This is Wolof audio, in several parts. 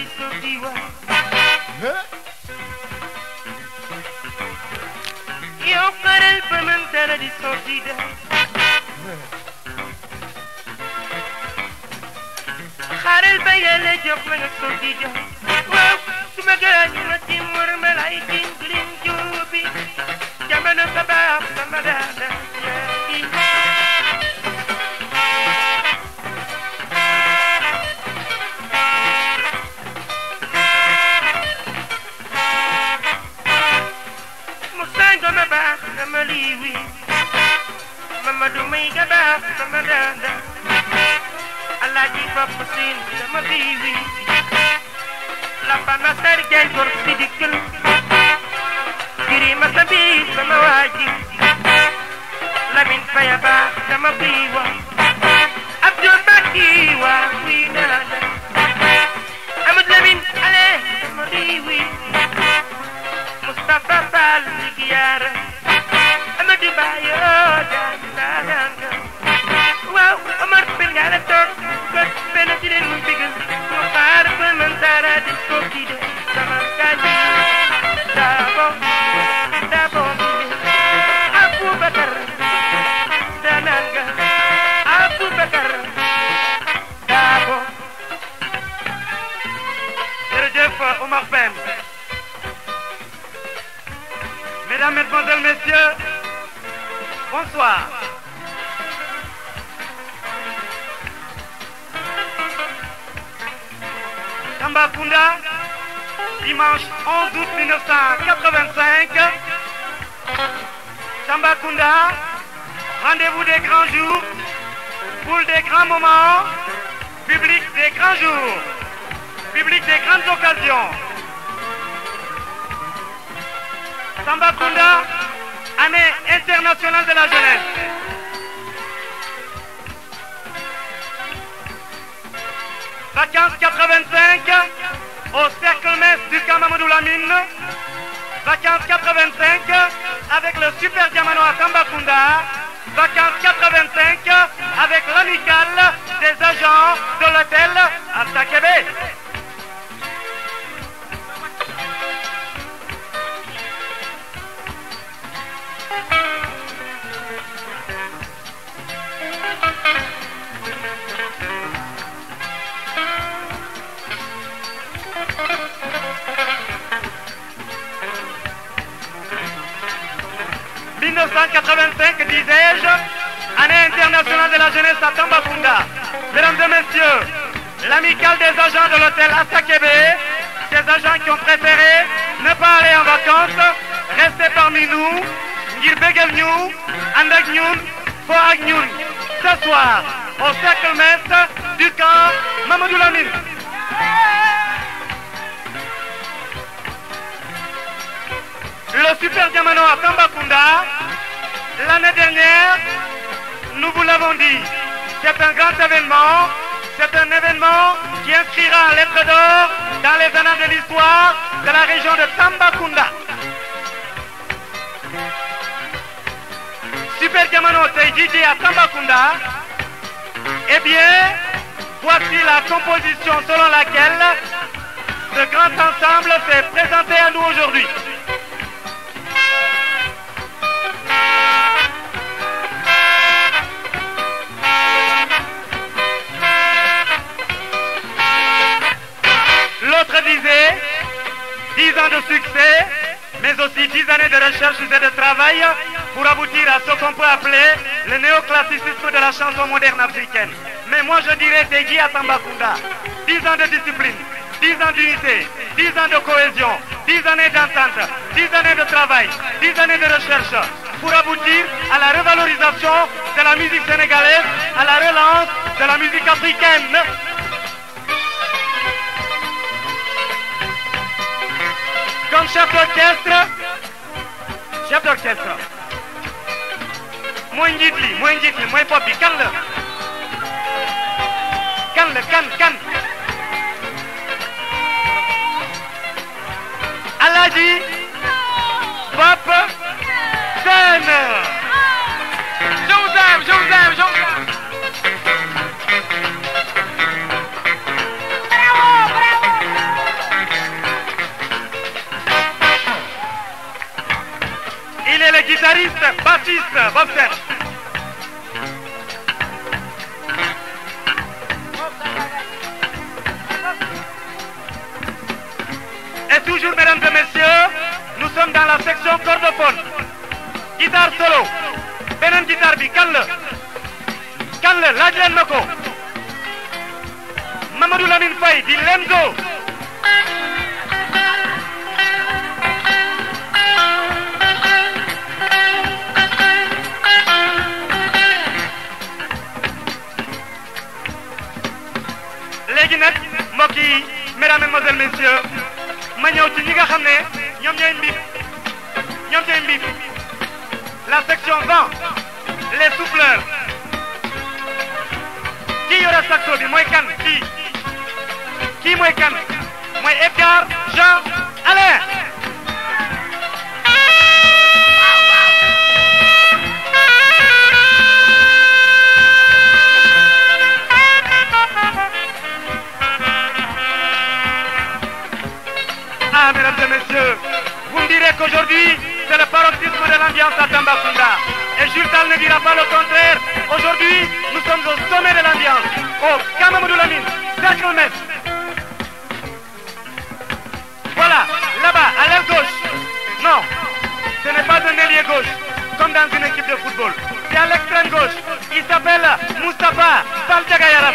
di sokiwa Yo karel pamantara di sokida Karel bayale jox la nga sokida Wow, suma gaañu ma timur malay tin glin jubi Jamana sabah sama dada Sama baax sama liwi mama du may ga baax sama danda Alaaji Papa Sin sama biwi Lapa Nasar Jaay gor si dikkal Girima sabi sama waaji Lamin Faya baax sama biwa Abdul Baki waa wi nada Amad Lamin ale sama liwi Mustafa Fall Ligiara Amadou Bayo Dananga Wow Omar Pengala Tok Got Penatiden Mumpigal Mokar Pemantara Diskokide Samangkani Dabo Dabo Abu Bakar Dananga Abu Bakar Dabo Jërëjëf Omar Pène Mesdames, Mesdemoiselles, Messieurs, bonsoir. Tambacounda, dimanche 11 août 1985. Tambacounda, rendez-vous des grands jours, foule des grands moments, public des grands jours, public des grandes occasions. Tambacounda, année internationale de la jeunesse. Vacances 85 au cercle mess du camp Mamadou Lamine. Vacances 85 avec le super diamano à Tambacounda. Vacances 85 avec l'amicale des agents de l'hôtel à Sakebe. « 1985, disais-je, année internationale de la jeunesse à Tambacounda. Mesdames et messieurs, l'amicale des agents de l'hôtel Asakebe, ces agents qui ont préféré ne pas aller en vacances, rester parmi nous, ngir bégal ñu, ànd ak ñun, fo ak ñun, ce soir, au cercle mess du camp Mamadou Lamine. Le super diamano à Tambacounda, l'année dernière, nous vous l'avons dit, c'est un grand événement, c'est un événement qui inscrira lettre d'or dans les annales de l'histoire de la région de Tambacounda. Super diamano Teijiji à Tambacounda, eh bien, voici la composition selon laquelle ce grand ensemble s'est présenté à nous aujourd'hui. L'autre disait 10 ans de succès, mais aussi 10 années de recherche et de travail pour aboutir à ce qu'on peut appeler le néoclassicisme de la chanson moderne africaine. Mais moi je dirais Teji à Tambacounda, 10 ans de discipline, 10 ans d'unité, 10 ans de cohésion, 10 années d'entente, 10 années de travail, 10 années de recherche pour aboutir à la revalorisation de la musique sénégalaise, à la relance de la musique africaine. Comme chef d'orchestre, mooy njiit li mooy bopp bi kan la kan Alaaji Papa Sène. Je vous aime. Bravo. guitariste, bassiste, Bobset. Et toujours, mesdames et messieurs, nous sommes dans la section cordophone. Guitare solo. Benen guitare bi kan la laaj leen ma ko. Mamadou Lamine Faye di Lemzo. léegi nag mbokk yi mesdames et mesdemoiselles messieurs ma ñëw ci ñi nga xam ne ñoom ñooy mbib la section vent les souffleurs kii yore saxo bi mooy kan kii mooy kan mooy Edgar Jean Alain. Ah, mesdames et messieurs, vous me direz qu'aujourd'hui, c'est le paroxysme de l'ambiance à Tambacounda. Et Jules Tal ne dira pas le contraire. Aujourd'hui, nous sommes au sommet de l'ambiance. Au Kamamoudou Lamine, cercle mess. Voilà, là-bas, à l'aile gauche. Non, ce n'est pas un ailier gauche, comme dans une équipe de football. C'est à l'extrême gauche. Il s'appelle Moustapha Fall Diagayaram.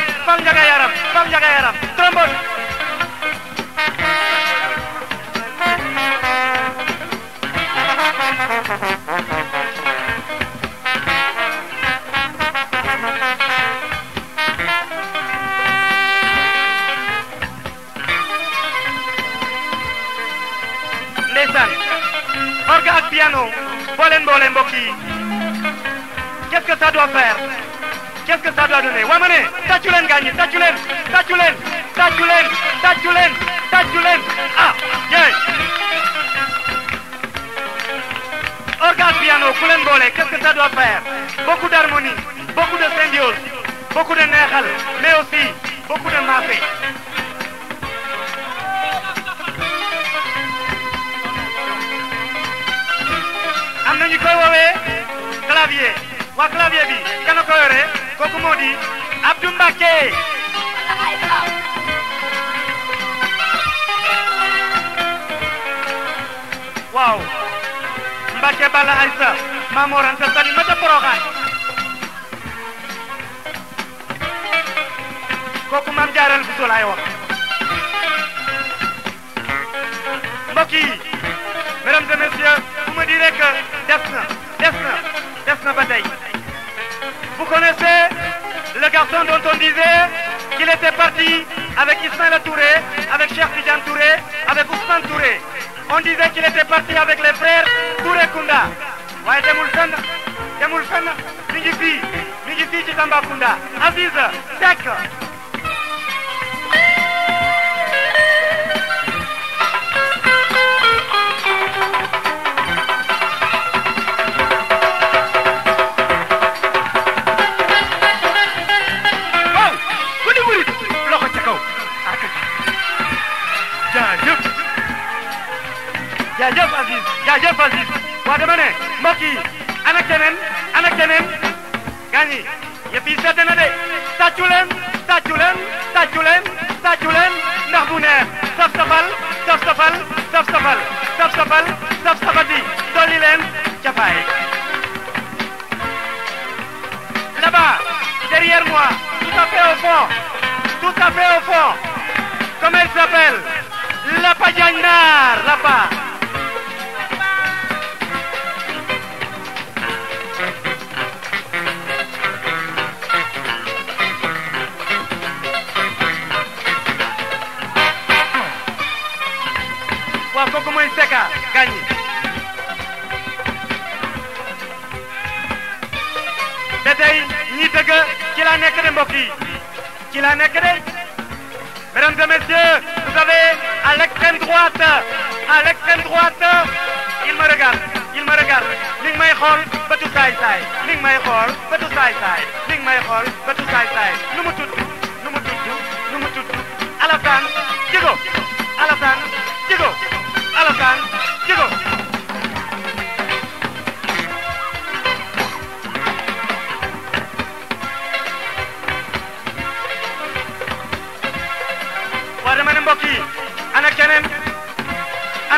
Trombone. Ndeysaan orgue ak piano boo leen boole mbokk yi qu'est-ce que ça doit faire, qu'est-ce que ça doit donner. waa ma ne tàccu leen gaañi tàccu leen ah yeey orgue ak piano ku leen boole qu'est-ce que ça doit faire. Beaucoup d'harmonie, beaucoup de symbiose, beaucoup de neexal, mais aussi beaucoup de maase. am na ñu koy woowee clavier waa clavier bi kana ko yore kooku moo di Abdou Mbacké. waaw Mbacké Balla Aïssa Mamor Anta Sali mata Porokhane kooku Mame Diarra Bousso laay wax. mbokk yi mesdames et messieurs, vous me direz que des na ba tey. Vous connaissez le garçon dont on disait qu'il était parti avec Ismaïla Touré, avec Cheikh Tidiane Touré, avec Ousmane Touré. On disait qu'il était parti avec les frères Touré Kunda. waaye demul fenn mi ngi fii ci Tambacounda. Aziz Seck. jaajëf Aziz waa dama ne mbokk yi ana keneen gaañi yëf yi sedd na de tàccu leen ndax bu neex saf safati dolli leen cafaay. Là-bas derrière moi tout à fait au fond comment elle s'appelle Lapa Diagne Nar Lapa. waaw kooku mooy Seka gaañi te tey ñi dëgg ci la nekk de mbokk yi ci la nekk de. Mesdames et messieurs, vous avez à l'extrême droite, il me regarde li nga may xool bëtu saay li nga may xool bëtu saay nu mu tudd Alassane Djigo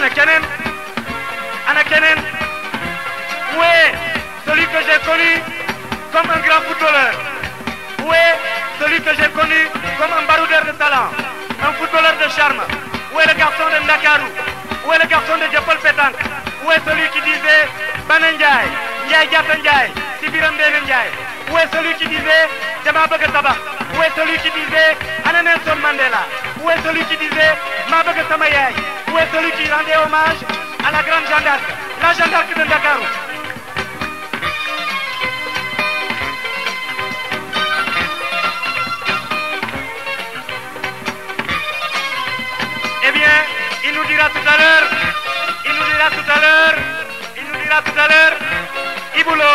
Ana Kenen. Où est celui que j'ai connu comme un grand footballeur? Où est celui que j'ai connu comme un baroudeur de talent, un footballeur de charme? Où est le garçon de Ndakaru? Où est le garçon de Djepol Pétanque? Où est celui qui disait Bananjay, Ndiaye Diata Ndiaye, Sibiram Ndene Ndiaye? Où est celui qui disait Djama Bëgg Tabax? Où est celui qui disait Ana Nelson Mandela? Où est celui qui disait Ma Bëgg Sama Yaay? Où est celui qui rendait hommage à la grande Jeanne d'Arc, la Jeanne d'Arc de Ndakaru? Eh bien, il nous dira tout à l'heure, Ibulo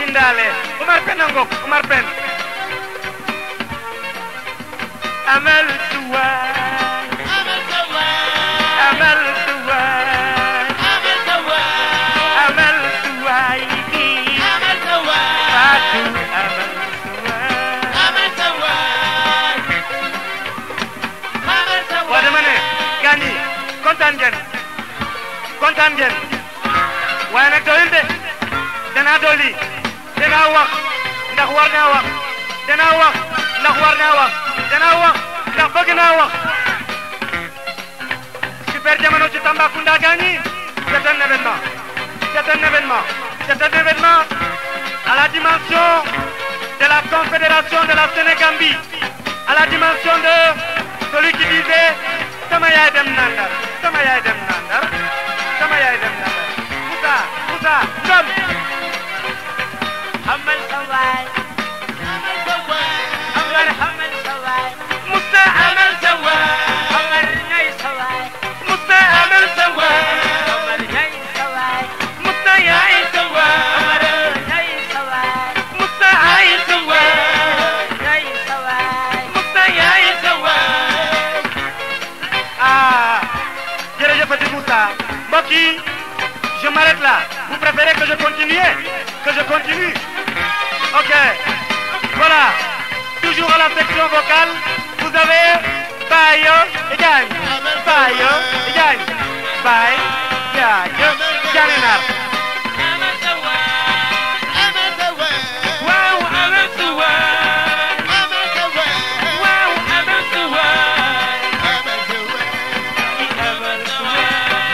Indale, Omar Penangok, Omar Pen. Amel Touai, Amel Touai, Amel Touai, Amel Touai, Amel Touai, Fatou Amel Touai, Amel Touai, Amel Touai. Waa dama ne gani kontaan ngeen waaye nag doyul de danaa dolli danaa wax ndax war naa wax danaa wax ndax war naa wax danaa wax ndax bëgg naa wax. Super Jamono ci Tambacounda gani c'est un événement à la dimension de la Confédération de la Sénégambie, à la dimension de celui qui disait sama yaay dem na Ndar, sama yaay dem na Ndar, sama yaay dem na Ndar. Moussa Ngom. Amal Saway, Amal Saway, Amal Saway, Moussa Amal Saway, Amal Ñay Saway, Moussa Amal Saway, Amal Ñay Saway, Moussa Yaay Saway, Amal Ñay Saway, Moussa Ay Saway, Ñay Saway, Moussa Yaay Saway. Ah, jërëjëf Moussa. Mbokk yi, je m'arrête là. Vous préférez que je continue? Ok. Voilà. Toujours à la section vocale, vous avez Bayo et Gagne. Bayo et Gagne. Baye, Gagne, Ganenar.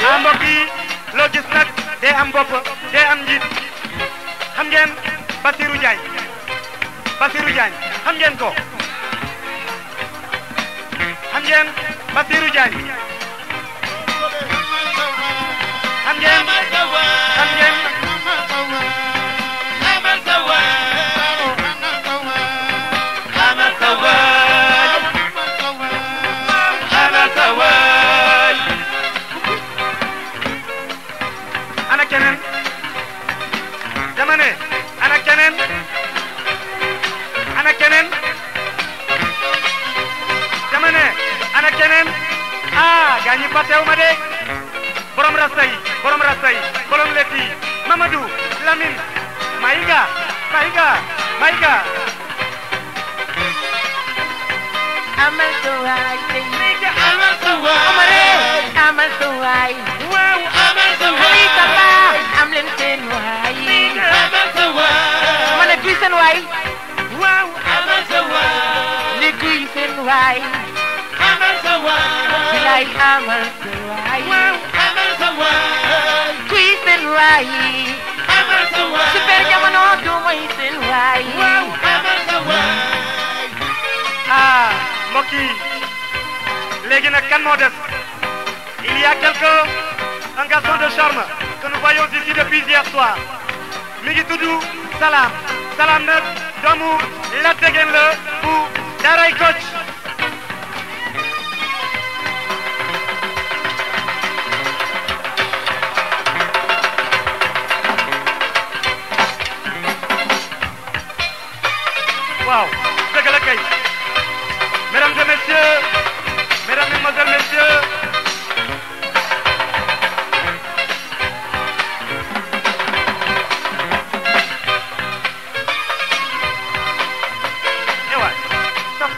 Wow, mbokk yi loo gis nag day am bopp day am njiit. Xam ngeen Bassirou Diagne xam ngeen ko. Xam ngeen Bassirou Diagne. Xam ngeen. Ana keneen dama ne ana keneen ah gaañi patew ma de borom rasta yi borom leti Mamadou Lamine Maïga Amal Saway Omare Amal Saway wow Amal Saway Tata am leen seen waay Amal Saway ma ne kuy seen waay wow Amal Saway ni kuy seen waay Amal Saway bilay Amal Saway wow Amal Saway kuy seen waay Amal Saway Super Jamono du mooy seen waay wow Amal Saway. Ah mbokk yi léegi nag kan moo des? Il y a un garçon de charme que nous voyons ici depuis hier soir. Mi ngi tudd Salam nag doomu la degen la bu Daaray Kocc. Waaw dëgg la kay. Mesdames et messieurs, mesdames, mesdemoiselles, messieurs, ewa, stop,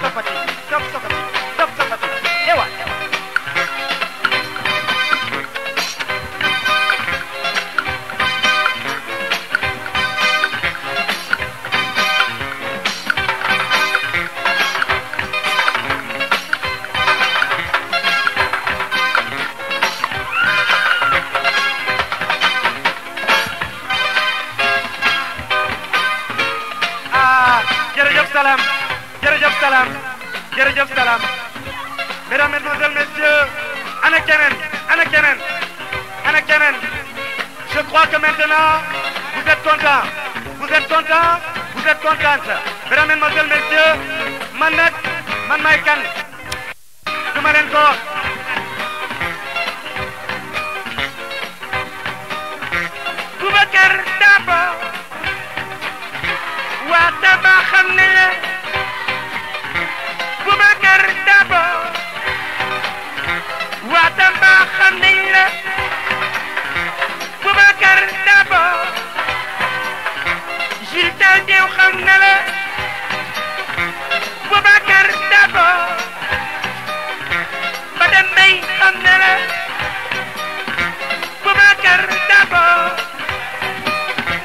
jërëjëf salaam jërëjëf salaam jërëjëf salaam mesdames, mesdemoiselles, messieurs, ana keneen ana keneen ana keneen je crois que maintenant vous êtes contents vous êtes contents vous êtes contentes mesdames, mesdemoiselles, messieurs man nag man may kan du ma leen ko wax Boubacar Dabo waa Tamba xam ne la Boubacar Dabo waa Tamba xam ne la Boubacar Dabo Jules Tandiou xam ne la Boubacar Dabo Madame Mbaye xam ne la Boubacar Dabo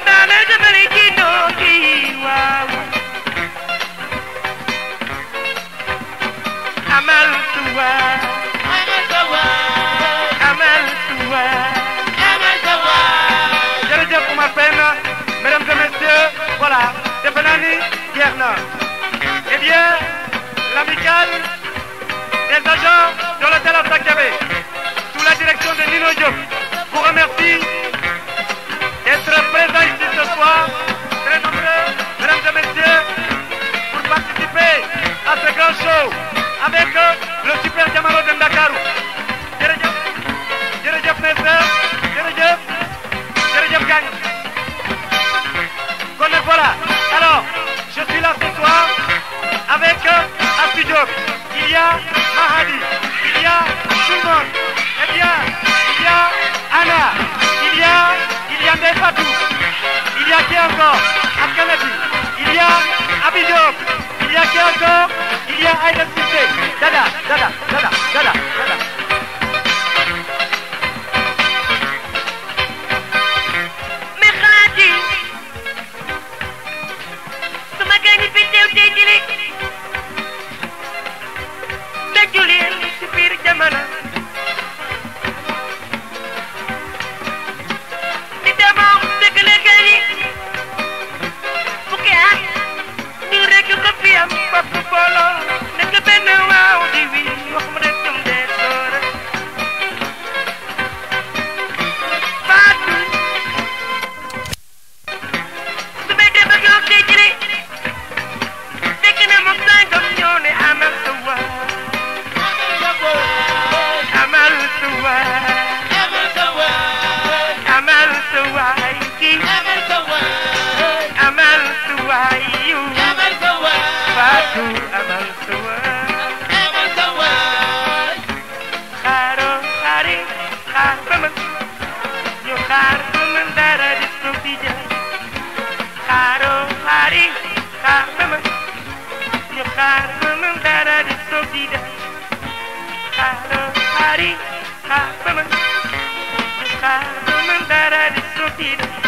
Nana Jamali Kino ki waaw Amal Touba Amal Touba jërëjëf Oumar Pène mesdames et messieurs voilà defe naa ni jeex na eh bien l'amicale des agents de l'hôtel Afrakabé sous la direction de Nino Diop vous remercie d'être présents ici ce soir très nombreux mesdames et messieurs pour participer à ce grand show avec le super Jamaro de Ndakaaru jërëjëf jërëjëf mes sœurs jërëjëf jërëjëf gang kon nag voilà alors je suis là ce soir avec Astou Diop il y a Mahadi il y a tout le monde eh bien il y a Anna il y a Ndeye Fatou il y a qui encore Askanati il y a Abi Diop il y a qui encore il y a Aïda Cissé Dada mais Khady sama gaañ fi teew tey jii daju leen ci biir jamono di demoo dëgg la gaañ yi fukki at ñu rekk ko fi am bopp booloo nekk benn waaw di wi wax mu ne tum dee soora Fatou su may dem ak yow tey jii fekk na moom sangam ñoo ne amal sa waa amal sa waa amal sa waay kii amal sa waay yu Fatou amal sa waay xaaro xaari xaar ba ma ñu xaar ba ma dara di toog di jaay xaaro xaari xaar ba ma ñu xaar ba ma dara di toog di jaay xaaro xaari xaar ba ma ñu xaar ba ma dara di toog di jaay